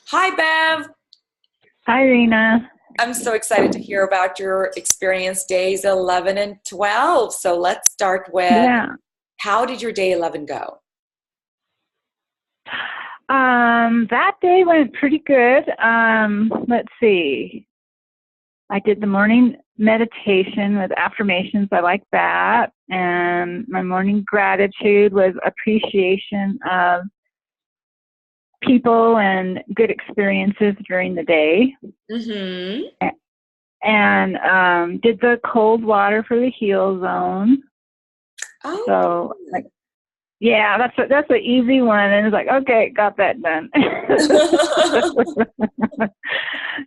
Hi, Bev. Hi, Rena. I'm so excited to hear about your experience days 11 and 12. So let's start with Yeah. how did your day 11 go? That day went pretty good. Let's see. I did the morning meditation with affirmations. I like that. And my morning gratitude was appreciation of people and good experiences during the day. Mm-hmm. And did the cold water for the heal zone. Oh, So, like, yeah, that's an easy one. And it's like, okay, got that done.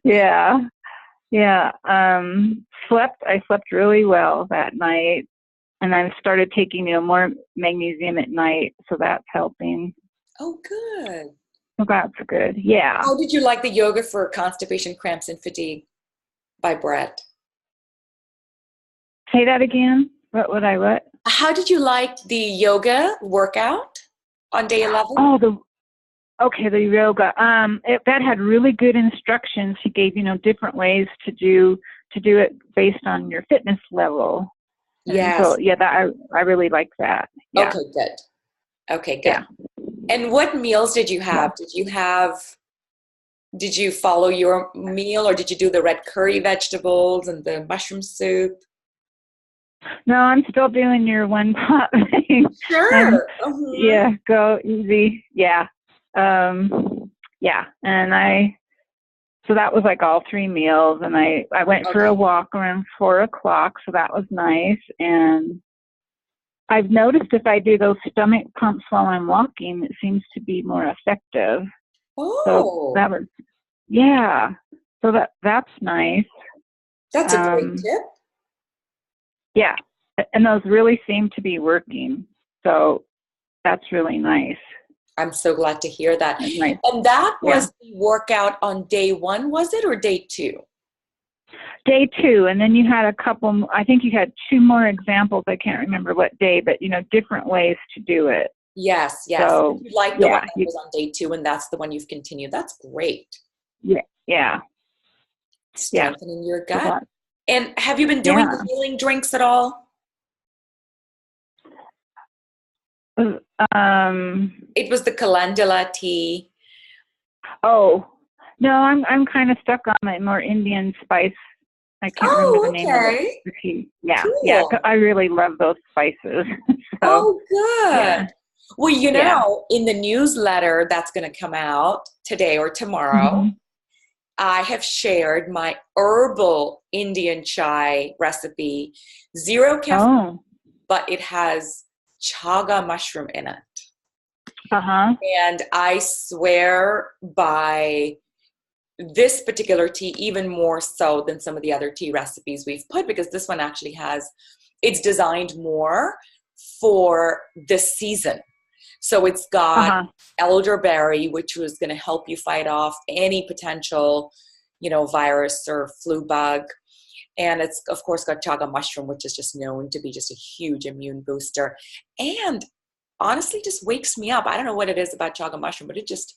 Yeah. Yeah. I slept really well that night, and I started taking, more magnesium at night. So that's helping. oh, good. So that's good. Yeah. How did you like the yoga for constipation, cramps, and fatigue by Brett? Say that again. What? How did you like the yoga workout on day 11? Oh, the yoga. That had really good instructions. He gave, different ways to do it based on your fitness level. And so, Yes. yeah, I really like that. Yeah. Okay, good. Okay, good. Yeah. And what meals did you Yeah. have? Did you follow your meal or did you do the red curry vegetables and the mushroom soup? No, I'm still doing your one pot thing. I'm, Sure. Uh-huh. yeah, go easy. Yeah. Yeah. So that was like all three meals. And I went for a Okay. walk around 4 o'clock. So that was nice. And I've noticed if I do those stomach pumps while I'm walking, it seems to be more effective. So Oh, that was, yeah. So that's nice. that's a great Um, tip. yeah. And those really seem to be working. So that's really nice. I'm so glad to hear that. Nice. And that Yeah. was the workout on day one, was it, or day two? Day two. And then you had a couple, I think you had two more examples. I can't remember what day, but different ways to do it. Yes, yes. So And you like the one yeah, that was on day two, and that's the one you've continued. That's great. yeah, yeah, yeah. Strengthening your So gut. And have you been doing the yeah. healing drinks at all? Um, It was the calendula tea. oh, no, I'm kind of stuck on my more Indian spice. I can't remember the Oh, name of it. okay. The tea. Yeah, yeah. Cool. I really love those spices. So Oh, yeah, good. Well, yeah. in the newsletter that's going to come out today or tomorrow, Hmm. I have shared my herbal Indian chai recipe, zero caffeine, Oh, but it has chaga mushroom in it. uh-huh. And I swear by this particular tea even more so than some of the other tea recipes we've put because this one actually it's designed more for this season. So it's got Uh-huh. elderberry, which was going to help you fight off any potential, virus or flu bug. And it's of course got chaga mushroom, which is just known to be just a huge immune booster. And honestly just wakes me up. I don't know what it is about chaga mushroom, but it just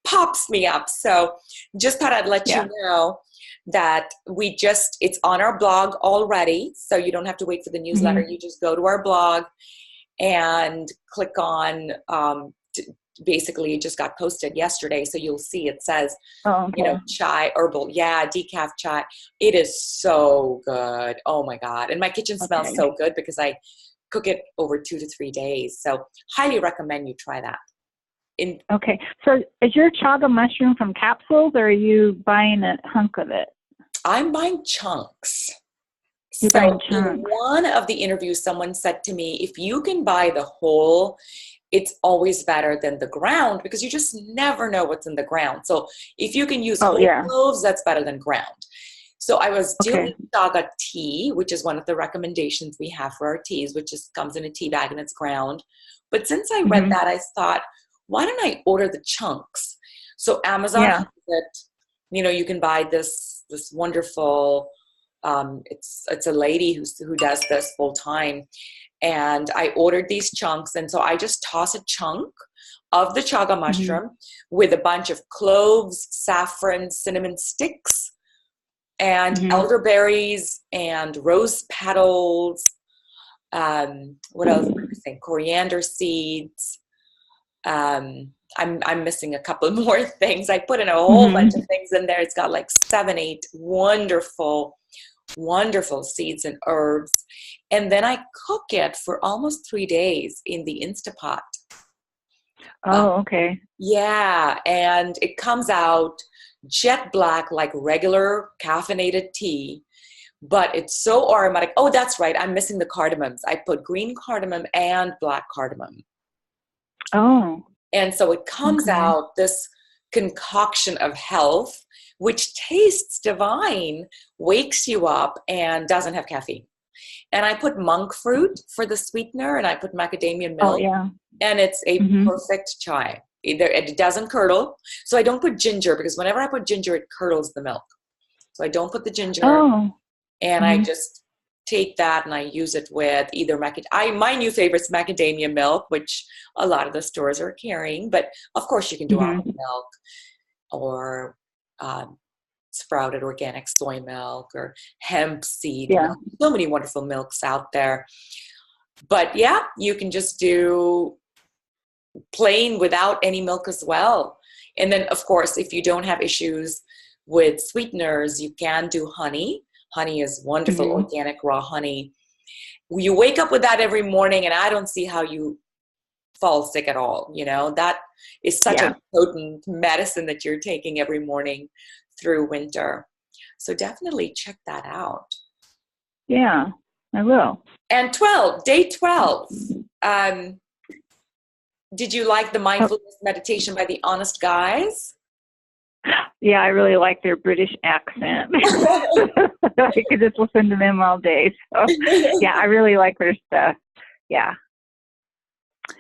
pops me up. So just thought I'd let Yeah. you know that it's on our blog already. So you don't have to wait for the newsletter. Hmm. You just go to our blog and click on, basically it just got posted yesterday. So you'll see it says, Oh, okay. chai herbal. Yeah, decaf chai. It is so good. Oh my God. And my kitchen smells Okay. so good because I cook it over 2 to 3 days. So highly recommend you try that. In Okay. So is your chaga mushroom from capsules, or are you buying a hunk of it? I'm buying chunks. You're So buying in chunks. one of the interviews, someone said to me, if you can buy the whole, it's always better than the ground because you just never know what's in the ground. So if you can use Oh, whole yeah. cloves, that's better than ground. So I was doing Okay. chaga tea, which is one of the recommendations we have for our teas, which just comes in a tea bag and it's ground. But since I read Hmm. that, I thought, why don't I order the chunks? So Amazon has Yeah. it. You can buy this wonderful. It's a lady who does this full time, And I ordered these chunks. And so I just toss a chunk of the chaga mushroom with a bunch of cloves, saffron, cinnamon sticks, and elderberries and rose petals. What else am I missing? Coriander seeds. I'm missing a couple more things. I put in a whole bunch of things in there. It's got like 7, 8 wonderful, wonderful seeds and herbs. And then I cook it for almost 3 days in the Instapot. Oh, okay. Yeah. And it comes out jet black like regular caffeinated tea, but it's so aromatic. Oh, that's right. I'm missing the cardamoms. I put green cardamom and black cardamom. Oh. And so it comes out this concoction of health, which tastes divine, wakes you up, and doesn't have caffeine. And I put monk fruit for the sweetener, and I put macadamia milk. Oh, yeah. And it's a perfect chai. It doesn't curdle. So I don't put ginger, because whenever I put ginger, it curdles the milk. So I don't put the ginger. Oh. And I just take that and I use it with either my new favorite is macadamia milk, which a lot of the stores are carrying. But of course, you can do almond milk or sprouted organic soy milk or hemp seed milk. So many wonderful milks out there. But yeah, you can just do plain without any milk as well. And then, of course, if you don't have issues with sweeteners, you can do honey. Honey is wonderful, organic raw honey. You wake up with that every morning, and I don't see how you fall sick at all. You know, that is such a potent medicine that you're taking every morning through winter. So definitely check that out. Yeah, I will. And day 12. Did you like the mindfulness meditation by the Honest Guys? Yeah, I really like their British accent. I could just listen to them all day. So, yeah, I really like their stuff. Yeah.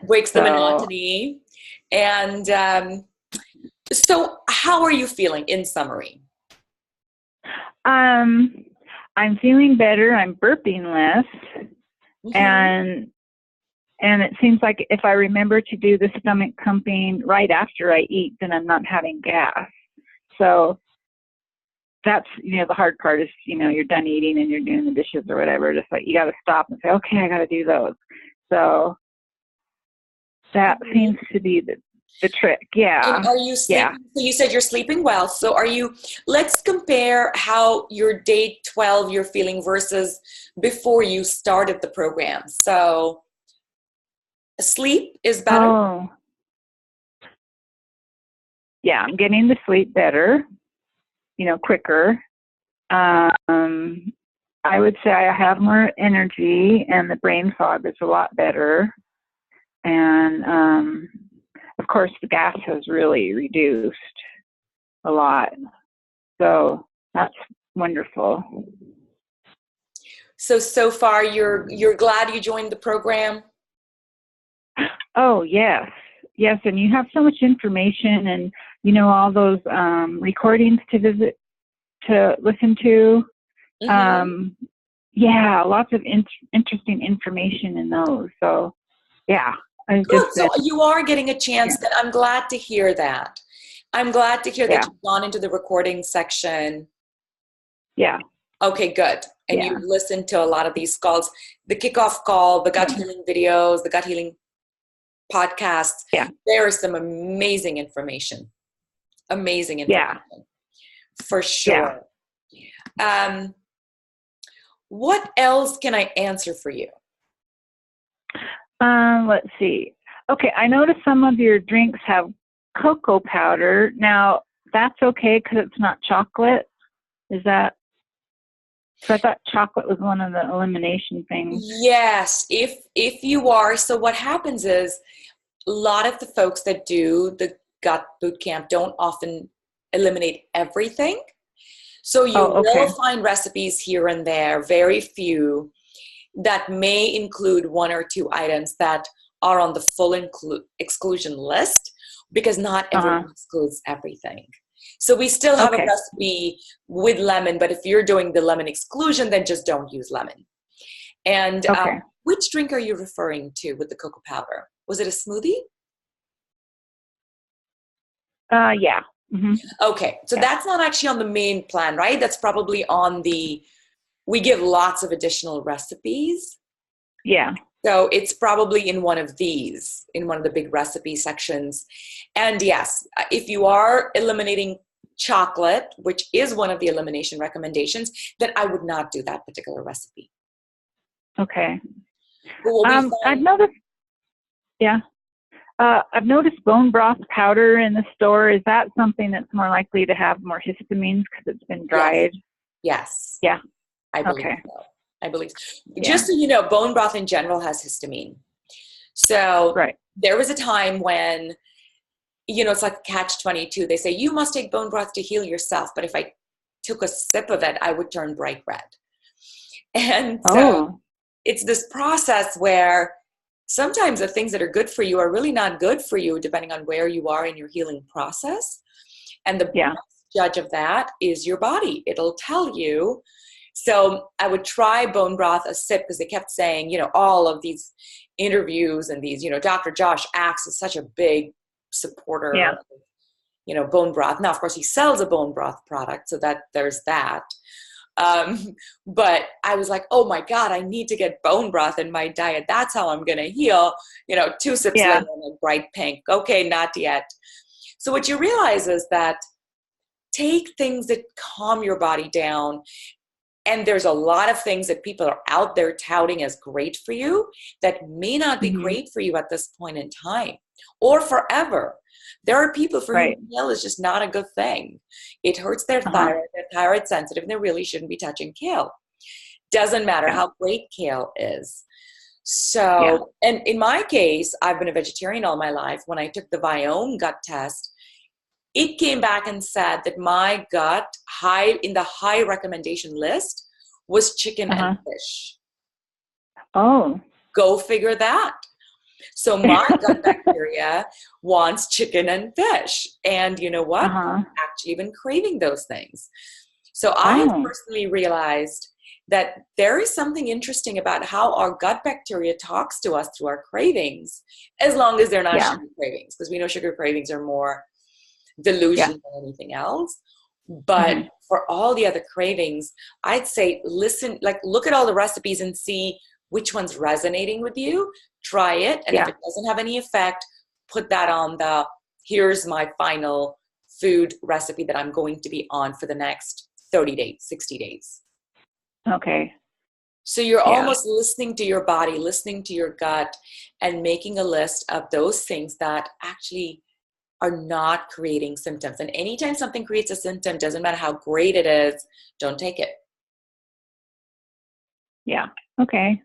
Breaks the monotony. And so how are you feeling in summary? I'm feeling better. I'm burping less. And it seems like if I remember to do the stomach pumping right after I eat, then I'm not having gas. So that's, the hard part is, you're done eating and you're doing the dishes or whatever. Just like you got to stop and say, okay, I got to do those. So that seems to be the trick. Yeah. And are you sleeping? Yeah. So you said you're sleeping well. So let's compare how your day 12 you're feeling versus before you started the program. So sleep is better. Oh. Yeah, I'm getting to sleep better, quicker. I would say I have more energy and the brain fog is a lot better. And, of course, the gas has really reduced a lot. So that's wonderful. So far, you're glad you joined the program? Oh, yes. Yes, and you have so much information and, all those recordings to listen to. Yeah, lots of interesting information in those. So, yeah. Good. So you are getting a chance. That I'm glad to hear that. I'm glad to hear that you've gone into the recording section. Yeah. Okay, good. And you've listened to a lot of these calls, the kickoff call, the gut healing videos, the gut healing podcasts. Yeah. There is some amazing information. Yeah. For sure. Yeah. What else can I answer for you? Let's see. Okay, I noticed some of your drinks have cocoa powder. Now, that's okay because it's not chocolate. Is that? So I thought chocolate was one of the elimination things. Yes, if you are. So what happens is a lot of the folks that do the gut bootcamp don't often eliminate everything. So you will find recipes here and there, very few, that may include 1 or 2 items that are on the full exclusion list, because not everyone excludes everything. So we still have a recipe with lemon, but if you're doing the lemon exclusion, then just don't use lemon. And which drink are you referring to with the cocoa powder? Was it a smoothie? Yeah. Mm-hmm. Okay, so Yeah. that's not actually on the main plan, right? That's probably on we give lots of additional recipes. Yeah. So it's probably in one of these, in one of the big recipe sections. And yes, if you are eliminating chocolate, which is one of the elimination recommendations, then I would not do that particular recipe. Okay. But we'll be I've fine. noticed, yeah. I've noticed bone broth powder in the store. Is that something that's more likely to have more histamines because it's been Yes, dried? yes, Yeah. I believe Okay. so. I believe so. Yeah. Just so you know, bone broth in general has histamine. So Right. there was a time when, it's like catch-22. They say, you must take bone broth to heal yourself. But if I took a sip of it, I would turn bright red. And so Oh. it's this process where sometimes the things that are good for you are really not good for you, depending on where you are in your healing process. And the Yeah. best judge of that is your body. It'll tell you. So I would try bone broth a sip because they kept saying, all of these interviews and these, Dr. Josh Axe is such a big supporter Yeah. of, bone broth. Now, of course, he sells a bone broth product, so that there's that. But I was like, oh my God, I need to get bone broth in my diet. That's how I'm going to heal. 2 sips Yeah. later, I'm bright pink. Okay, not yet. So what you realize is that take things that calm your body down. And there's a lot of things that people are out there touting as great for you that may not be Mm-hmm. great for you at this point in time or forever. There are people for whom Right. kale is just not a good thing. It hurts their Uh-huh. thyroid, they're thyroid sensitive, and they really shouldn't be touching kale. Doesn't matter Yeah. how great kale is. Yeah. So, and in my case, I've been a vegetarian all my life. When I took the Viome gut test, it came back and said that my gut in the high recommendation list was chicken and Uh-huh. fish. Oh. Go figure that. So my gut bacteria wants chicken and fish. And you know what? Uh-huh. I've actually been craving those things. So I have Oh. personally realized that there is something interesting about how our gut bacteria talks to us through our cravings, as long as they're not Yeah. sugar cravings, because we know sugar cravings are more Yeah. delusion than anything else. But Mm-hmm. for all the other cravings, I'd say listen, like look at all the recipes and see which one's resonating with you. Try it. And if Yeah. it doesn't have any effect, put that on here's my final food recipe that I'm going to be on for the next 30 days, 60 days. Okay. So you're Yeah. almost listening to your body, listening to your gut, and making a list of those things that actually are not creating symptoms. And anytime something creates a symptom, doesn't matter how great it is, don't take it. Yeah. Okay.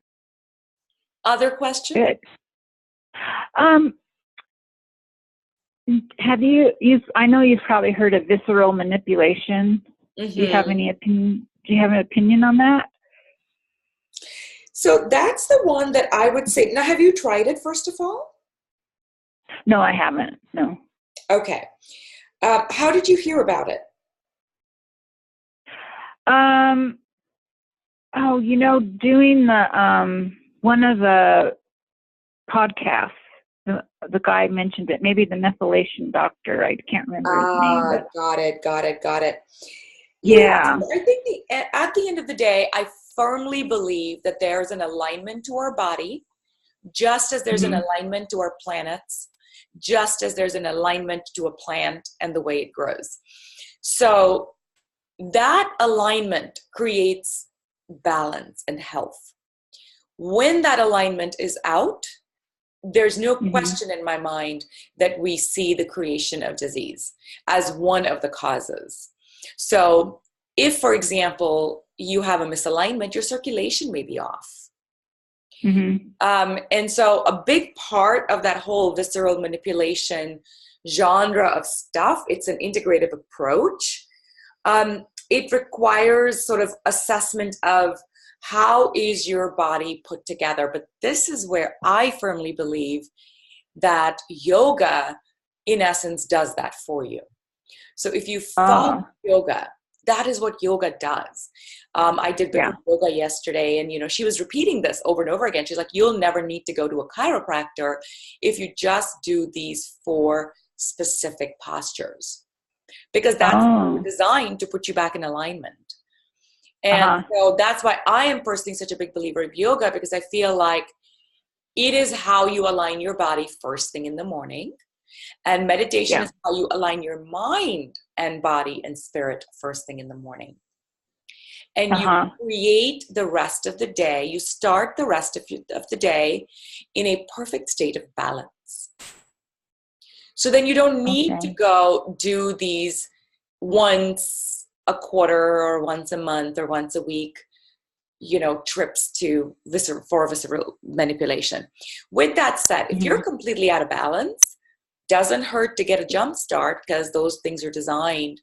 Other questions? Good. Um, I know you've probably heard of visceral manipulation. Do you have Mm-hmm. any opinion? Do you have an opinion on that? So that's the one that I would say. Now, have you tried it, first of all? No, I haven't. No. Okay. How did you hear about it? Um, doing one of the podcasts, the guy mentioned it, maybe the methylation doctor. I can't remember his name, but Got it. Yeah, yeah. I think at the end of the day, I firmly believe that there's an alignment to our body, just as there's an Mm-hmm. alignment to our planets, just as there's an alignment to a plant and the way it grows. So that alignment creates balance and health. When that alignment is out, there's no Mm-hmm. question in my mind that we see the creation of disease as one of the causes. So if, for example, you have a misalignment, your circulation may be off. Mm-hmm. And so a big part of that whole visceral manipulation genre of stuff, it's an integrative approach. It requires sort of assessment of how is your body put together. But this is where I firmly believe that yoga, in essence, does that for you. So if you follow yoga, that is what yoga does. I did Yeah. Bikram yoga yesterday, and she was repeating this over and over again. She's like, you'll never need to go to a chiropractor if you just do these 4 specific postures, because that's Oh. designed to put you back in alignment. And Uh-huh. so that's why I am personally such a big believer of yoga, because I feel like it is how you align your body first thing in the morning. And meditation Yeah. is how you align your mind and body and spirit first thing in the morning. And you Uh-huh. create the rest of the day. You start the rest of the day in a perfect state of balance. So then you don't need to Okay. go do these once a quarter or once a month or once a week, trips to visceral manipulation. With that said, if Mm-hmm. you're completely out of balance, doesn't hurt to get a jump start, because those things are designed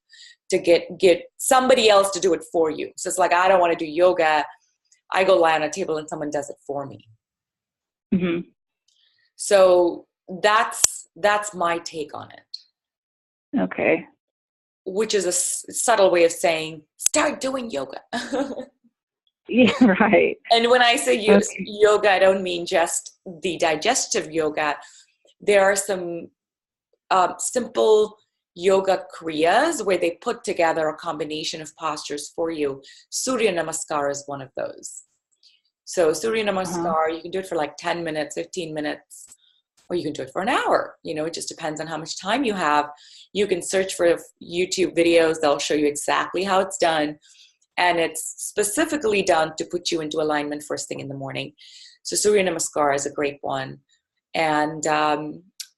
to get somebody else to do it for you. So it's like, I don't want to do yoga. I go lie on a table and someone does it for me. Mm-hmm. So that's my take on it, Okay. which is a subtle way of saying start doing yoga. Yeah, right. And when I say Okay. yoga, I don't mean just the digestive yoga. There are some simple yoga kriyas where they put together a combination of postures for you. Surya Namaskar is one of those. So Surya Uh-huh. Namaskar, you can do it for like 10 minutes, 15 minutes, or you can do it for an hour. It just depends on how much time you have. You can search for YouTube videos. They'll show you exactly how it's done. And it's specifically done to put you into alignment first thing in the morning. So Surya Namaskar is a great one. And,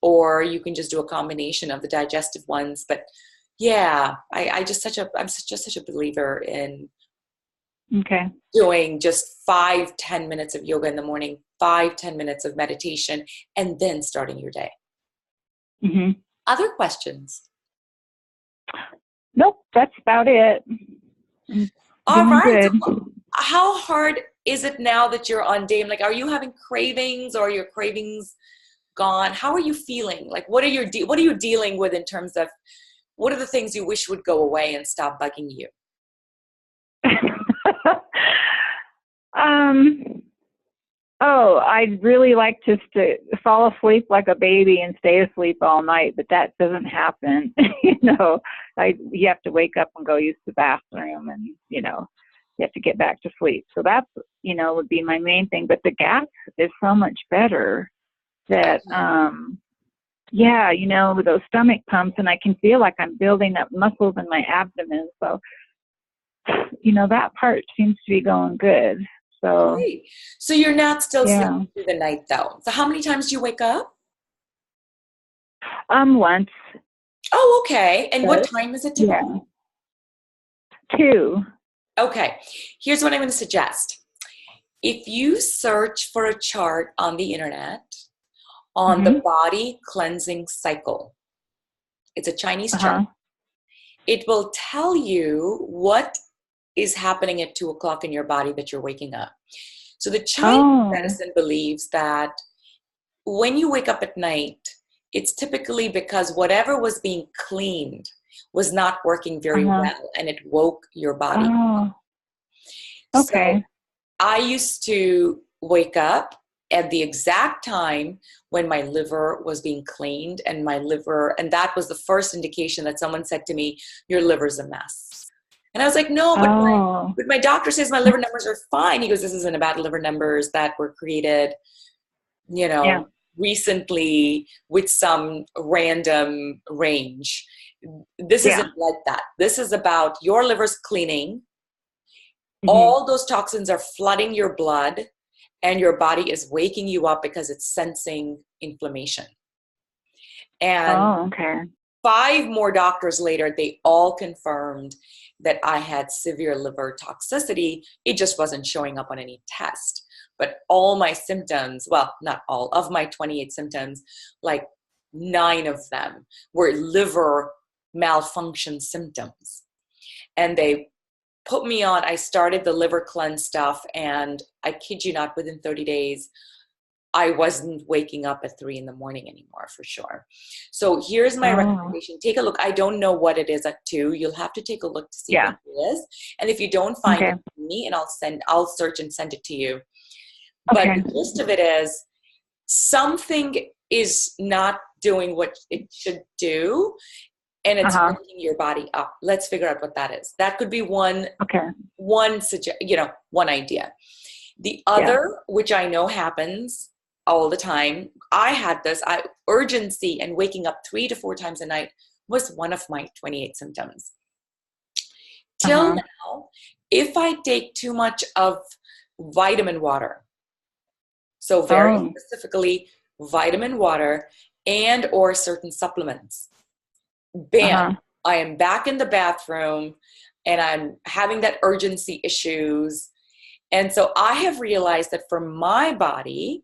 or you can just do a combination of the digestive ones. But yeah, I'm just such a believer in Okay. doing just 5-10 minutes of yoga in the morning, 5-10 minutes of meditation, and then starting your day. Mm-hmm. Other questions? Nope, that's about it. I'm All doing right. good. So how hard is it now that you're on day? Like, are you having cravings, or are your cravings gone? How are you feeling? Like, what are you dealing with in terms of what are the things you wish would go away and stop bugging you? um, I'd really like just to fall asleep like a baby and stay asleep all night, but that doesn't happen. You have to wake up and go use the bathroom, and you have to get back to sleep. So that's would be my main thing. But the gas is so much better that with those stomach pumps, and I can feel like I'm building up muscles in my abdomen. So that part seems to be going good. So Great. So you're not still yeah. sleeping through the night though. So how many times do you wake up? Once. Oh, okay. And what But time is it yeah. typically? 2. Okay. Here's what I'm going to suggest. If you search for a chart on the internet on the Mhm. body cleansing cycle, it's a Chinese chart. Uh-huh. It will tell you what is happening at 2 o'clock in your body that you're waking up. So the Chinese Oh. medicine believes that when you wake up at night, it's typically because whatever was being cleaned was not working very Uh-huh. well, and it woke your body up. Oh. So Okay. I used to wake up at the exact time when my liver was being cleaned, and that was the first indication that someone said to me, your liver's a mess. And I was like, no, but Oh. my doctor says my liver numbers are fine. He goes, this isn't about liver numbers that were created, Yeah. recently with some random range. This Yeah. isn't like that. This is about your liver's cleaning. Mhm. All those toxins are flooding your blood, and your body is waking you up because it's sensing inflammation. And Oh, okay. 5 more doctors later, they all confirmed that I had severe liver toxicity. It just wasn't showing up on any test. But all my symptoms, well, not all of my 28 symptoms, like 9 of them were liver malfunction symptoms. And they put me I started the liver cleanse stuff, and I kid you not, within 30 days, I wasn't waking up at 3 a.m. anymore, for sure. So here's my Oh, recommendation. Take a look. I don't know what it is at 2. You'll have to take a look to see yeah. what it is. And if you don't find Okay. it, me, and I'll search and send it to you. But Okay. the gist of it is something is not doing what it should do, and it's Uh-huh. waking your body up. Let's figure out what that is. That could be one Okay. one idea. The Yeah. other, which I know happens all the time, I had this, urgency and waking up 3 to 4 times a night was one of my 28 symptoms. Till Uh-huh. now, if I take too much of vitamin water, so very Oh. specifically vitamin water and or certain supplements, bam, Uh-huh. I am back in the bathroom and I'm having that urgency issues. And so I have realized that for my body,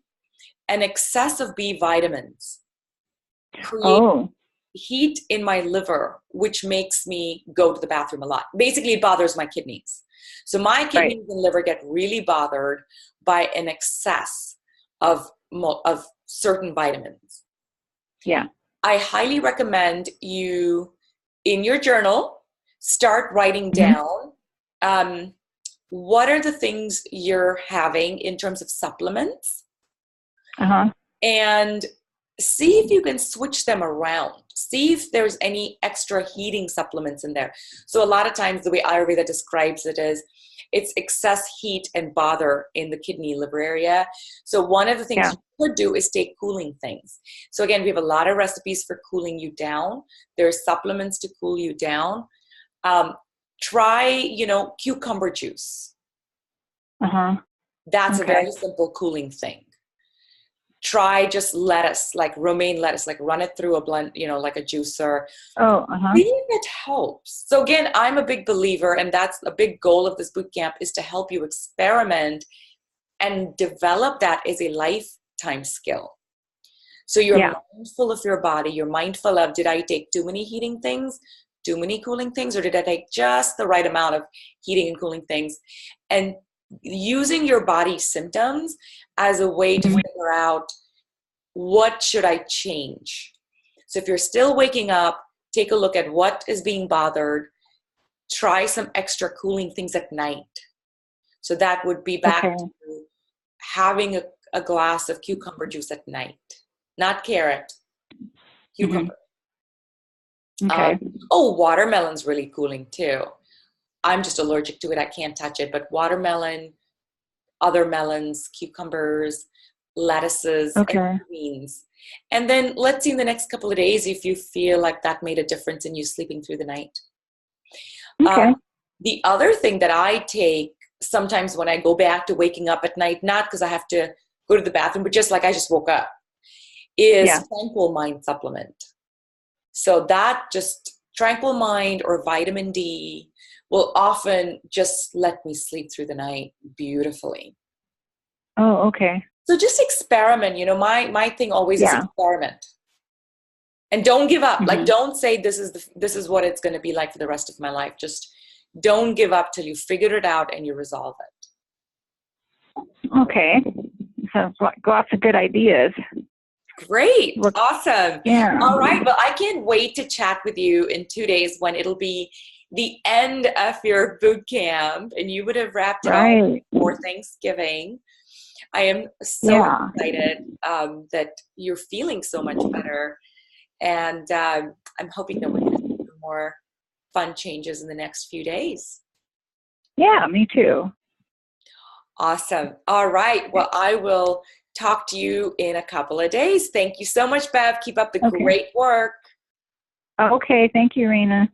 an excess of B vitamins creates Oh. heat in my liver, which makes me go to the bathroom a lot. Basically, it bothers my kidneys. So my Right. kidneys and liver get really bothered by an excess of certain vitamins. Yeah. I highly recommend you, in your journal, start writing Hmm. down what are the things you're having in terms of supplements, Uh-huh. and see if you can switch them around. See if there's any extra heating supplements in there. So a lot of times the way Ayurveda describes it is it's excess heat and bother in the kidney liver area. So one of the things Yeah. you could do is take cooling things. So again, we have a lot of recipes for cooling you down. There's supplements to cool you down. Um, try, cucumber juice. Uh-huh. That's a Okay. very simple cooling thing. Try just lettuce, like romaine lettuce, like run it through a blend, like a juicer. Oh, uh-huh. See if it helps. So again, I'm a big believer, and that's a big goal of this boot camp, is to help you experiment and develop that as a lifetime skill. So you're Yeah. mindful of your body. You're mindful of, did I take too many heating things, too many cooling things, or did I take just the right amount of heating and cooling things? And using your body's symptoms as a way to Mhm. figure out, what should I change? So if you're still waking up, take a look at what is being bothered. Try some extra cooling things at night. So that would be back Okay. to having a glass of cucumber juice at night, not carrot, Hmm. cucumber. Um, Okay. Watermelon's really cooling too. I'm just allergic to it. I can't touch it. But watermelon, other melons, cucumbers, lettuces, and Okay. greens. And then let's see in the next couple of days if you feel like that made a difference in you sleeping through the night. Um, Okay. the other thing that I take sometimes when I go back to waking up at night, not because I have to go to the bathroom, but just like I just woke up, is Yeah. Tranquil Mind supplement. So that just Tranquil Mind or vitamin D will often just let me sleep through the night beautifully. Oh, okay. So just experiment. My thing always is Yeah. experiment. And don't give up. Like, Hmm. don't say this is what it's going to be like for the rest of my life. Just don't give up till you figure it out and you resolve it. Okay. Sounds like lots of good ideas. Great. Look. Awesome. Yeah. All right. Well, I can't wait to chat with you in 2 days when it'll be the end of your boot camp and you would have wrapped it all Right. for Thanksgiving. I am so Yeah. excited that you're feeling so much better. And I'm hoping that we're going to see some more fun changes in the next few days. Yeah. Me too. Awesome. All right. Well, I will talk to you in a couple of days. Thank you so much, Bev. Keep up the Okay. great work. Okay. Thank you, Rena.